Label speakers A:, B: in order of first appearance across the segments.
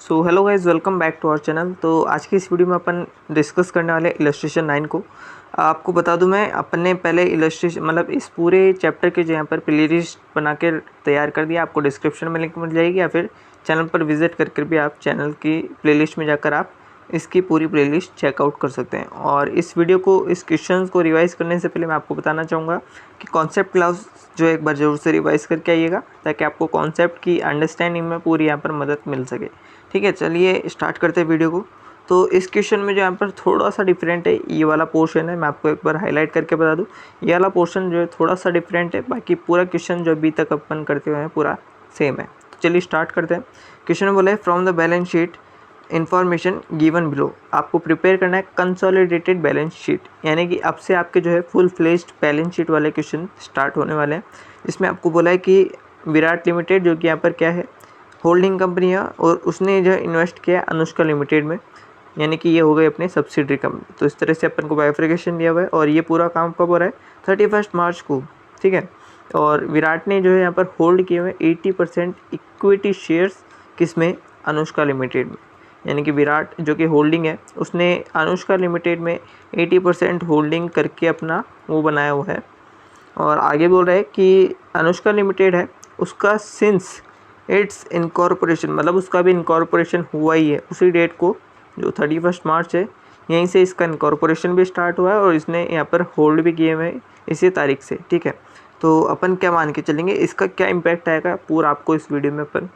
A: So hello guys, welcome back to our channel. तो आज की इस वीडियो में अपन डिस्कस करने वाले इलस्ट्रेशन 9 को। आपको बता दूं, मैं अपने पहले इलस्ट्रेशन मतलब इस पूरे चैप्टर के जो यहाँ पर प्लेलिस्ट बना के तैयार कर दिया। आपको डिस्क्रिप्शन में लिंक मिल जाएगी या फिर चैनल पर विजिट करके भी आप चैनल की प्लेलिस्ट में जाकर आप इसकी पूरी प्लेलिस्ट चेकआउट कर सकते हैं। और इस वीडियो को, इस क्वेश्चंस को रिवाइज़ करने से पहले मैं आपको बताना चाहूँगा कि कॉन्सेप्ट क्लास जो एक बार ज़रूर से रिवाइज़ करके आइएगा, ताकि आपको कॉन्सेप्ट की अंडरस्टैंडिंग में पूरी यहाँ पर मदद मिल सके। ठीक है, चलिए स्टार्ट करते हैं वीडियो को। तो इस क्वेश्चन में जो यहाँ पर थोड़ा सा डिफरेंट है, ये वाला पोर्शन है, मैं आपको एक बार हाईलाइट करके बता दूँ। ये वाला पोर्शन जो है थोड़ा सा डिफरेंट है, बाकी पूरा क्वेश्चन जो अभी तक अपन करते हुए हैं पूरा सेम है। तो चलिए स्टार्ट करते हैं। क्वेश्चन में बोला है from the balance sheet information given below. आपको प्रिपेयर करना है कंसोलिडेटेड बैलेंस शीट, यानी कि अब से आपके जो है फुल फ्लेज्ड बैलेंस शीट वाले क्वेश्चन स्टार्ट होने वाले हैं। इसमें आपको बोला है कि विराट लिमिटेड जो कि यहाँ पर क्या है, होल्डिंग कंपनी है, और उसने जो इन्वेस्ट किया अनुष्का लिमिटेड में, यानी कि ये हो गई अपनी सब्सिडरी कंपनी। तो इस तरह से अपन को बाइफर्केशन दिया हुआ है, और ये पूरा काम कब हो रहा है, 31 मार्च को। ठीक है, और विराट ने जो है यहाँ पर होल्ड किए हुए 80% इक्विटी शेयर्स, किसमें, अनुष्का लिमिटेड में। यानी कि विराट जो कि होल्डिंग है, उसने अनुष्का लिमिटेड में 80% होल्डिंग करके अपना वो बनाया हुआ है। और आगे बोल रहा है कि अनुष्का लिमिटेड है, उसका सिंस इट्स इनकॉर्पोरेशन, मतलब उसका भी इनकॉर्पोरेशन हुआ ही है उसी डेट को, जो 31 मार्च है, यहीं से इसका इनकॉर्पोरेशन भी स्टार्ट हुआ है, और इसने यहाँ पर होल्ड भी किए हुए हैं इसी तारीख से। ठीक है, तो अपन क्या मान के चलेंगे, इसका क्या इम्पैक्ट आएगा पूरा आपको इस वीडियो में अपन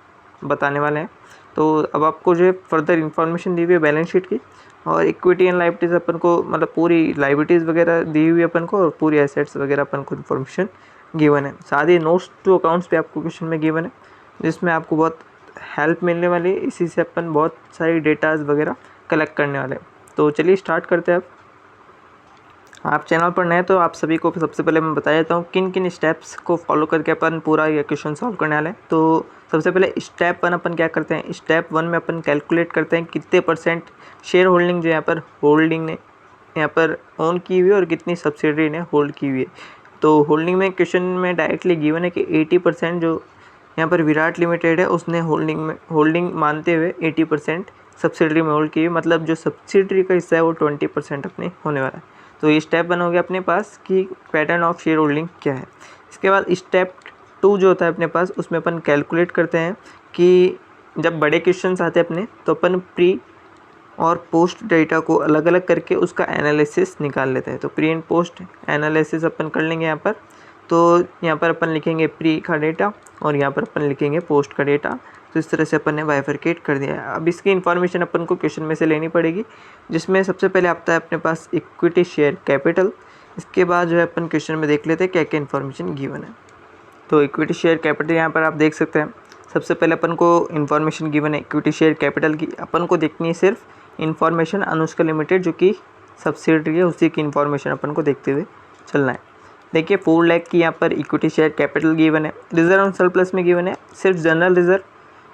A: बताने वाले हैं। तो अब आपको जो है फर्दर इन्फॉर्मेशन दी हुई है बैलेंस शीट की, और इक्विटी एंड लाइबिलिटीज़ अपन को, मतलब पूरी लाइबिलिटीज़ वगैरह दी हुई है अपन को, और पूरी एसेट्स वगैरह अपन को इन्फॉर्मेशन गिवन है। साथ ही नोट्स टू अकाउंट्स पे आपको क्वेश्चन में गिवन है, जिसमें आपको बहुत हेल्प मिलने वाली है। इसी से अपन बहुत सारी डेटाज वगैरह कलेक्ट करने वाले हैं। तो चलिए स्टार्ट करते हैं। आप चैनल पर नए तो आप सभी को सबसे पहले मैं बता देता हूँ किन किन स्टेप्स को फॉलो करके अपन पूरा ये क्वेश्चन सॉल्व करने वाले हैं। तो सबसे पहले स्टेप 1 अपन क्या करते हैं, स्टेप 1 में अपन कैलकुलेट करते हैं कितने परसेंट शेयर होल्डिंग जो यहाँ पर होल्डिंग ने यहाँ पर ओन की हुई है, और कितनी सब्सिडरी ने होल्ड की हुई है। तो होल्डिंग में क्वेश्चन में डायरेक्टली गिवन है कि 80% जो यहाँ पर विराट लिमिटेड है, उसने होल्डिंग मानते हुए 80% सब्सिडरी में होल्ड की हुई, मतलब जो सब्सिडरी का हिस्सा है वो 20% अपने होने वाला है। तो ये स्टेप 1 हो गया अपने पास कि पैटर्न ऑफ शेयर होल्डिंग क्या है। इसके बाद स्टेप 2 जो होता है अपने पास, उसमें अपन कैलकुलेट करते हैं कि जब बड़े क्वेश्चन आते हैं अपने, तो अपन प्री और पोस्ट डेटा को अलग अलग करके उसका एनालिसिस निकाल लेते हैं। तो प्री एंड पोस्ट एनालिसिस अपन कर लेंगे यहाँ पर। तो यहाँ पर अपन लिखेंगे प्री का डेटा, और यहाँ पर अपन लिखेंगे पोस्ट का डेटा। तो इस तरह से अपन ने बाइफरकेट कर दिया है। अब इसकी इन्फॉर्मेशन अपन को क्वेश्चन में से लेनी पड़ेगी, जिसमें सबसे पहले आता है अपने पास इक्विटी शेयर कैपिटल। इसके बाद जो है अपन क्वेश्चन में देख लेते हैं क्या क्या इन्फॉर्मेशन गिवन है। तो इक्विटी शेयर कैपिटल यहाँ पर आप देख सकते हैं। सबसे पहले अपन को इन्फॉर्मेशन गिवन है इक्विटी शेयर कैपिटल की। अपन को देखनी है सिर्फ इन्फॉर्मेशन अनुष्का लिमिटेड जो कि सब्सिडरी है, उसी की इन्फॉर्मेशन अपन को देखते हुए चलना है। देखिए 4 लाख की यहाँ पर इक्विटी शेयर कैपिटल गिवन है। रिजर्व ऑन सरप्लस में गिवन है सिर्फ जनरल रिजर्व,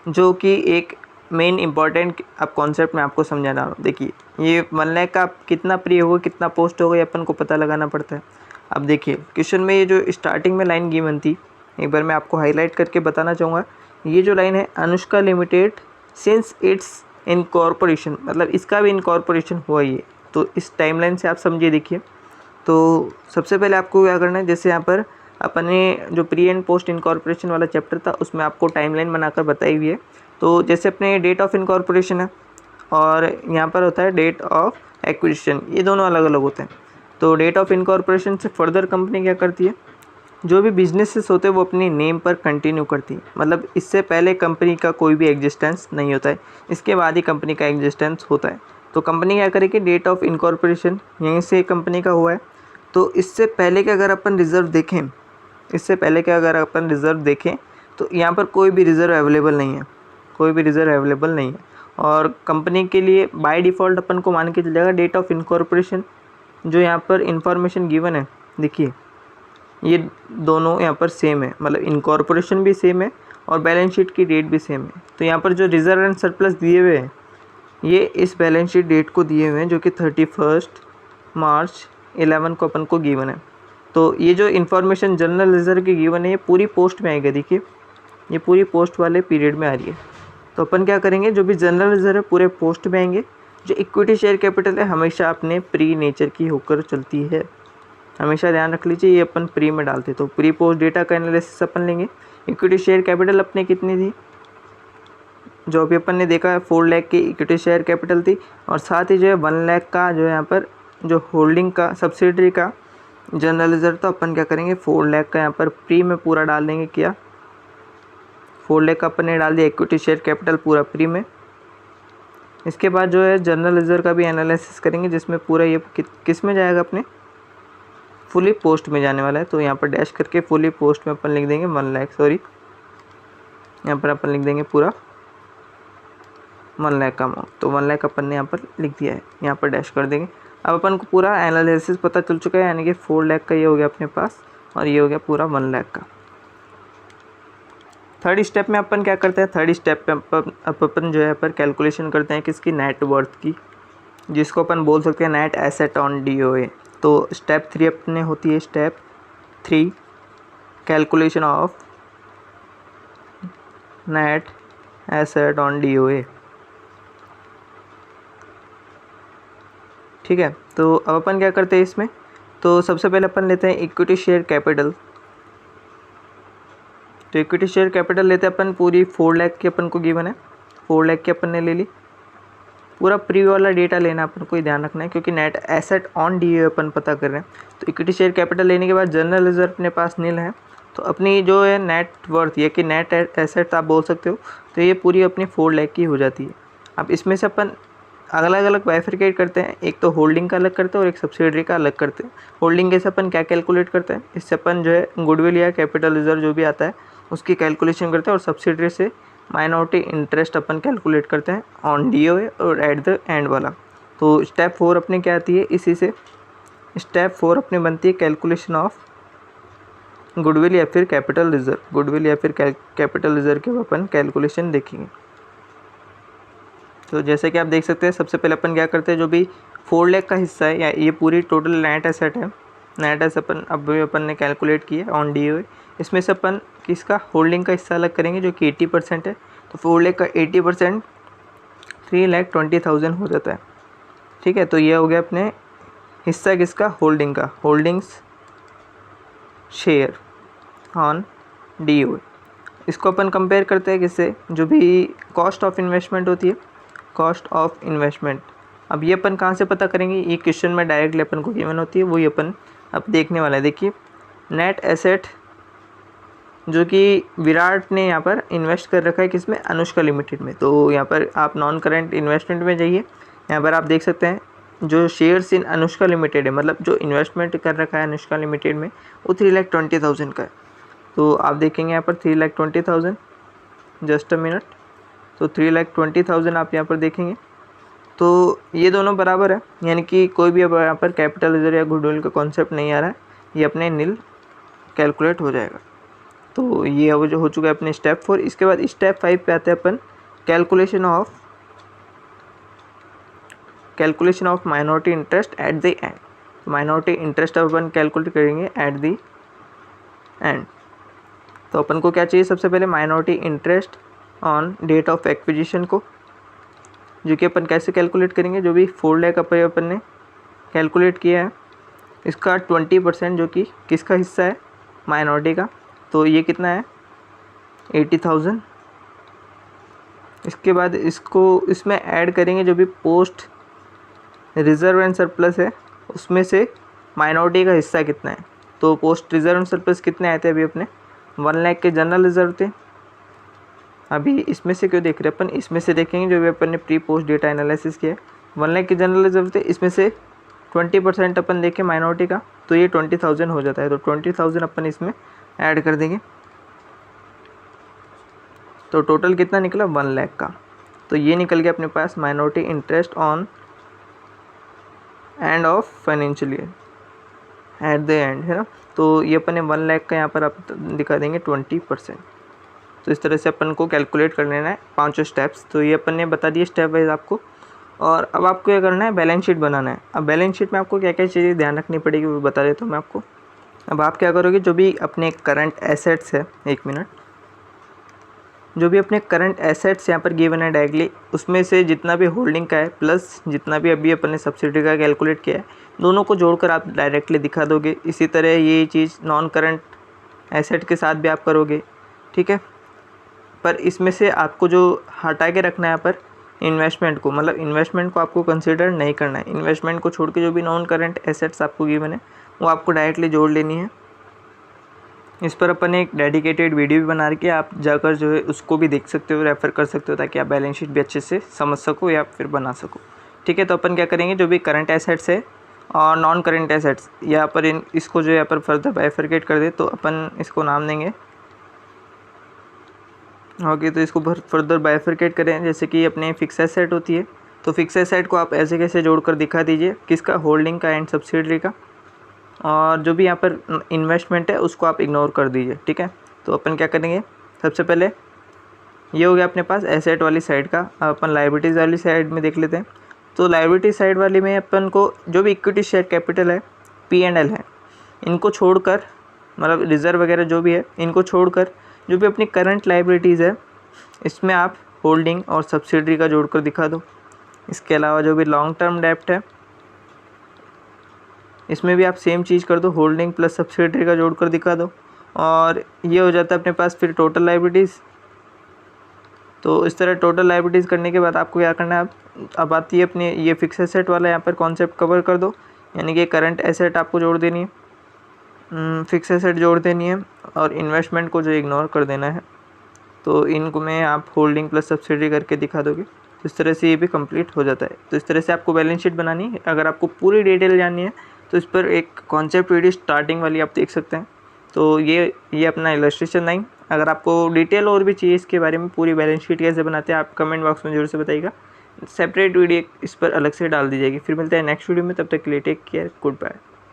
A: जो कि एक मेन इंपॉर्टेंट अब कॉन्सेप्ट में आपको समझा रहा हूँ। देखिए ये 1 लाख का कितना प्री होगा कितना पोस्ट होगा, ये अपन को पता लगाना पड़ता है। अब देखिए क्वेश्चन में ये जो स्टार्टिंग में लाइन गिवन थी, एक बार मैं आपको हाईलाइट करके बताना चाहूँगा। ये जो लाइन है, Anushka limited since it's incorporation, मतलब इसका भी इनकॉर्पोरेशन हुआ ही है। तो इस टाइमलाइन से आप समझिए। देखिए तो सबसे पहले आपको क्या करना है, जैसे यहाँ पर अपने जो प्री एंड पोस्ट इनकॉर्पोरेशन वाला चैप्टर था, उसमें आपको टाइमलाइन बनाकर बताई हुई है। तो जैसे अपने डेट ऑफ इनकॉर्पोरेशन है, और यहाँ पर होता है डेट ऑफ एक्विजिशन, ये दोनों अलग अलग होते हैं। तो डेट ऑफ इनकॉर्पोरेशन से फर्दर कंपनी क्या करती है, जो भी बिजनेसेस होते हैं वो अपनी नेम पर कंटिन्यू करती है। मतलब इससे पहले कंपनी का कोई भी एग्जिस्टेंस नहीं होता है, इसके बाद ही कंपनी का एग्जिस्टेंस होता है। तो कंपनी क्या करेगी, डेट ऑफ इनकॉर्पोरेशन यहीं से कंपनी का हुआ है। तो इससे पहले के अगर अपन रिज़र्व देखें, तो यहाँ पर कोई भी रिज़र्व अवेलेबल नहीं है। और कंपनी के लिए बाय डिफ़ॉल्ट अपन को मान के चलेगा डेट ऑफ इनकॉर्पोरेशन, जो यहाँ पर इंफॉर्मेशन गिवन है। देखिए ये दोनों यहाँ पर सेम है, मतलब इनकॉर्पोरेशन भी सेम है और बैलेंस शीट की डेट भी सेम है। तो यहाँ पर जो रिजर्व एंड सरप्लस दिए हुए हैं, ये इस बैलेंस शीट डेट को दिए हुए हैं, जो कि 31 मार्च 11 को अपन को गिवन है। तो ये जो इन्फॉर्मेशन जनरल रिजर्व की गिवन है, ये पूरी पोस्ट में आएगा। देखिए ये पूरी पोस्ट वाले पीरियड में आ रही है। तो अपन क्या करेंगे, जो भी जनरल रिजर्व है पूरे पोस्ट में आएंगे। जो इक्विटी शेयर कैपिटल है हमेशा अपने प्री नेचर की होकर चलती है, हमेशा ध्यान रख लीजिए, ये अपन प्री में डालते। तो प्री पोस्ट डेटा का एनालिसिस अपन लेंगे। इक्विटी शेयर कैपिटल अपने कितनी थी, जो अभी अपन ने देखा है 4 लाख की इक्विटी शेयर कैपिटल थी, और साथ ही जो है 1 लाख का जो है यहाँ पर जो होल्डिंग का सब्सिडरी का जनरल रिजर्व, तो अपन क्या करेंगे 4 लाख का यहाँ पर प्री में पूरा डाल देंगे। क्या 4 लाख का अपन ने डाल दिया इक्विटी शेयर कैपिटल पूरा प्री में। इसके बाद जो है जनरल रिजर्व का भी एनालिसिस करेंगे, जिसमें पूरा ये किस में जाएगा, अपने फुली पोस्ट में जाने वाला है। तो यहाँ पर डैश करके फुली पोस्ट में अपन लिख देंगे 1 लाख, सॉरी यहाँ पर अपन लिख देंगे पूरा 1 लाख का अमाउंट। तो 1 लाख अपन ने यहाँ पर लिख दिया है, यहाँ पर डैश कर देंगे। अब अपन को पूरा एनालिसिस पता चल चुका है, यानी कि 4 लाख का ये हो गया अपने पास, और ये हो गया पूरा 1 लाख का। थर्ड स्टेप में अपन क्या करते हैं, थर्ड स्टेप पे अपन जो है पर कैलकुलेशन करते हैं किसकी, नेट वर्थ की, जिसको अपन बोल सकते हैं नेट एसेट ऑन DOA। तो स्टेप 3 अपने होती है, step 3 calculation of net asset on DOA। ठीक है, तो अब अपन क्या करते हैं इसमें, तो सबसे पहले अपन लेते हैं इक्विटी शेयर कैपिटल। तो इक्विटी शेयर कैपिटल लेते हैं अपन, पूरी 4 लाख की अपन को गिवन है, 4 लाख की अपन ने ले ली। पूरा प्री वाला डेटा लेना अपन को ही ध्यान रखना है, क्योंकि नेट एसेट ऑन DOA अपन पता कर रहे हैं। तो इक्विटी शेयर कैपिटल लेने के बाद जनरल रिजर्व अपने पास नील है, तो अपनी जो है नेट वर्थ, ये कि नेट एसेट आप बोल सकते हो, तो ये पूरी अपनी 4 लाख की हो जाती है। अब इसमें से अपन अलग अलग बाइफरकेट करते हैं, एक तो होल्डिंग का अलग करते हैं और एक सब्सिडरी का अलग करते हैं। होल्डिंग के से अपन क्या कैलकुलेट करते हैं, इससे अपन जो है गुडविल या कैपिटल रिजर्व जो भी आता है उसकी कैलकुलेशन करते हैं, और सब्सिडरी से माइनॉरिटी इंटरेस्ट अपन कैलकुलेट करते हैं ऑन DOA और एट द एंड वाला। तो स्टेप 4 अपने क्या आती है, इसी से स्टेप 4 अपने बनती है कैलकुलेशन ऑफ गुडविल या फिर कैपिटल रिजर्व। गुडविल या फिर कैपिटल रिजर्व के अपन कैलकुलेशन देखेंगे। तो जैसे कि आप देख सकते हैं, सबसे पहले अपन क्या करते हैं, जो भी 4 लाख का हिस्सा है, या ये पूरी टोटल नेट एसेट है, नेट एसेट अपन ने कैलकुलेट किया ऑन DOA। इसमें से अपन किसका होल्डिंग का हिस्सा अलग करेंगे, जो कि 80% है। तो 4 लाख का 80% 3,20,000 हो जाता है। ठीक है, तो ये हो गया अपने हिस्सा किसका, होल्डिंग का, होल्डिंग्स शेयर ऑन DOA। इसको अपन कंपेयर करते हैं किससे, जो भी कॉस्ट ऑफ इन्वेस्टमेंट होती है, कॉस्ट ऑफ इन्वेस्टमेंट। अब ये अपन कहाँ से पता करेंगे, ये क्वेश्चन में डायरेक्टली अपन को गिवन होती है, वही अपन अब देखने वाला है। देखिए नेट एसेट जो कि विराट ने यहाँ पर इन्वेस्ट कर रखा है किसमें, अनुष्का लिमिटेड में। तो यहाँ पर आप नॉन करेंट इन्वेस्टमेंट में जाइए, यहाँ पर आप देख सकते हैं जो शेयर्स इन अनुष्का लिमिटेड है, मतलब जो इन्वेस्टमेंट कर रखा है अनुष्का लिमिटेड में, वो 3,20,000 का है। तो आप देखेंगे यहाँ पर 3,20,000, जस्ट अ मिनट, तो 3,20,000 आप यहाँ पर देखेंगे, तो ये दोनों बराबर है, यानी कि कोई भी अब यहाँ पर कैपिटल रिजर्व या गुडविल का कॉन्सेप्ट नहीं आ रहा है, ये अपने नील कैलकुलेट हो जाएगा। तो ये अब जो हो चुका है अपने स्टेप 4। इसके बाद स्टेप 5 पे आते हैं अपन, calculation of minority interest at the end. Minority interest अपन कैलकुलेट करेंगे एट द एंड। तो अपन को क्या चाहिए, सबसे पहले minority interest on date of acquisition को, जो कि अपन कैसे कैलकुलेट करेंगे, जो भी 4 लाख अपन ने कैलकुलेट किया है, इसका 20% जो कि किसका हिस्सा है, माइनॉरिटी का, तो ये कितना है 80,000। इसके बाद इसमें ऐड करेंगे जो भी पोस्ट रिजर्व एंड सरप्लस है, उसमें से माइनॉरिटी का हिस्सा कितना है। तो पोस्ट रिजर्व एंड सरप्लस कितने आए थे, अभी अपने 1 लाख के जनरल रिजर्व थे। अभी इसमें से क्यों देख रहे हैं अपन, इसमें से देखेंगे जो भी अपन ने प्री पोस्ट डेटा एनालिसिस किया है, 1 लाख के जनरल रिजर्व थे, इसमें से 20% अपन देखें माइनॉरिटी का, तो ये 20,000 हो जाता है। तो 20,000 अपन इसमें ऐड कर देंगे, तो टोटल कितना निकला 1 लाख का। तो ये निकल गया अपने पास minority interest on end of financial year, at the end, है ना। तो ये अपन ने 1 लाख का यहाँ पर आप दिखा देंगे 20%। तो इस तरह से अपन को कैलकुलेट कर लेना है 5 स्टेप्स। तो ये अपन ने बता दिए स्टेप वाइज आपको। और अब आपको क्या करना है, बैलेंस शीट बनाना है। अब बैलेंस शीट में आपको क्या क्या चीज़ें ध्यान रखनी पड़ेगी वो बता देता हूँ मैं आपको। अब आप क्या करोगे, जो भी अपने करंट एसेट्स है, 1 मिनट, जो भी अपने करंट एसेट्स यहाँ पर गिवन है डायरेक्टली, उसमें से जितना भी होल्डिंग का है प्लस जितना भी अभी अपन ने सब्सिडी का कैलकुलेट किया है, दोनों को जोड़कर आप डायरेक्टली दिखा दोगे। इसी तरह ये चीज़ नॉन करंट एसेट के साथ भी आप करोगे, ठीक है। पर इसमें से आपको जो हटा के रखना है यहाँ पर इन्वेस्टमेंट को, मतलब इन्वेस्टमेंट को आपको कंसिडर नहीं करना है। इन्वेस्टमेंट को छोड़ के जो भी नॉन करंट एसेट्स आपको गिवन है वो आपको डायरेक्टली जोड़ लेनी है। इस पर अपन एक डेडिकेटेड वीडियो भी बना रखी है, आप जाकर जो है उसको भी देख सकते हो, रेफ़र कर सकते हो, ताकि आप बैलेंस शीट भी अच्छे से समझ सको या फिर बना सको, ठीक है। तो अपन क्या करेंगे, जो भी करंट एसेट्स है और नॉन करंट एसेट्स यहाँ पर इसको जो यहाँ पर फर्दर बाइफरकेट कर दे, तो अपन इसको नाम देंगे ओके। तो इसको फर्दर बाइफरकेट करें, जैसे कि अपने फिक्स एसेट होती है, तो फिक्स एसेट को आप ऐसे कैसे जोड़कर दिखा दीजिए, किसका, होल्डिंग का एंड सब्सिडरी का। और जो भी यहाँ पर इन्वेस्टमेंट है उसको आप इग्नोर कर दीजिए, ठीक है। तो अपन क्या करेंगे, सबसे पहले ये हो गया अपने पास एसेट वाली साइड का। अब अपन लायबिलिटीज़ वाली साइड में देख लेते हैं। तो लायबिलिटी साइड वाली में अपन को जो भी इक्विटी शेयर कैपिटल है, P&L है, इनको छोड़कर, मतलब रिज़र्व वगैरह जो भी है इनको छोड़कर जो भी अपनी करंट लायबिलिटीज़ है इसमें आप होल्डिंग और सब्सिडरी का जोड़कर दिखा दो। इसके अलावा जो भी लॉन्ग टर्म डेप्ट है इसमें भी आप सेम चीज़ कर दो, होल्डिंग प्लस सब्सिडरी का जोड़कर दिखा दो। और ये हो जाता है अपने पास फिर टोटल लायबिलिटीज़। तो इस तरह टोटल लायबिलिटीज़ करने के बाद आपको क्या करना है, अब आती है अपनी ये फिक्स एसेट वाला यहाँ पर कॉन्सेप्ट कवर कर दो, यानी कि करंट एसेट आपको जोड़ देनी है, फिक्स एसेट जोड़ देनी है, और इन्वेस्टमेंट को जो इग्नोर कर देना है। तो इनको में आप होल्डिंग प्लस सब्सिडरी करके दिखा दोगे, तो इस तरह से ये भी कंप्लीट हो जाता है। तो इस तरह से आपको बैलेंस शीट बनानी है। अगर आपको पूरी डिटेल जाननी है तो इस पर एक कॉन्सेप्ट वीडियो स्टार्टिंग वाली आप देख सकते हैं। तो ये अपना इलस्ट्रेशन 9। अगर आपको डिटेल और भी चाहिए इसके बारे में, पूरी बैलेंस शीट कैसे बनाते हैं, आप कमेंट बॉक्स में जरूर से बताइएगा। सेपरेट वीडियो इस पर अलग से डाल दी जाएगी। फिर मिलते हैं नेक्स्ट वीडियो में, तब तक के लिए टेक केयर, गुड बाय।